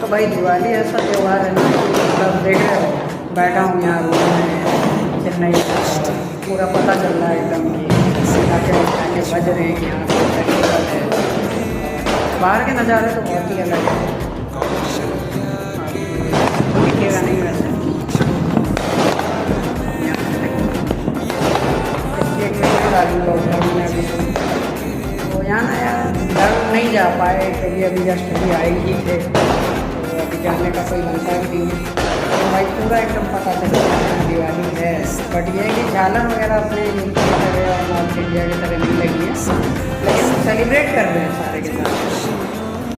भाई दिवाली ऐसा त्यौहार है ना, मतलब देख रहे हो बैठा हूँ यहाँ रूम में चेन्नई, पूरा पता चल रहा है एकदम कि आके बज रहे हैं यहाँ पे फेस्टिवल है। बाहर के नज़ारे तो बहुत ही अलग है, दिखेगा नहीं वैसे। लॉकडाउन में अभी तो यहाँ ना यार घर नहीं जा पाए कभी, अभी जस्ट अभी आए ही थे तो अभी जाने का कोई बनता भी नहीं है। तो भाई पूरा एकदम पता चलता है दिवाली है, बट ये है कि झालर वगैरह अपने यूपी की तरह और नॉर्थ इंडिया की तरह नहीं लगी है, लेकिन सेलिब्रेट कर रहे हैं सारे के साथ।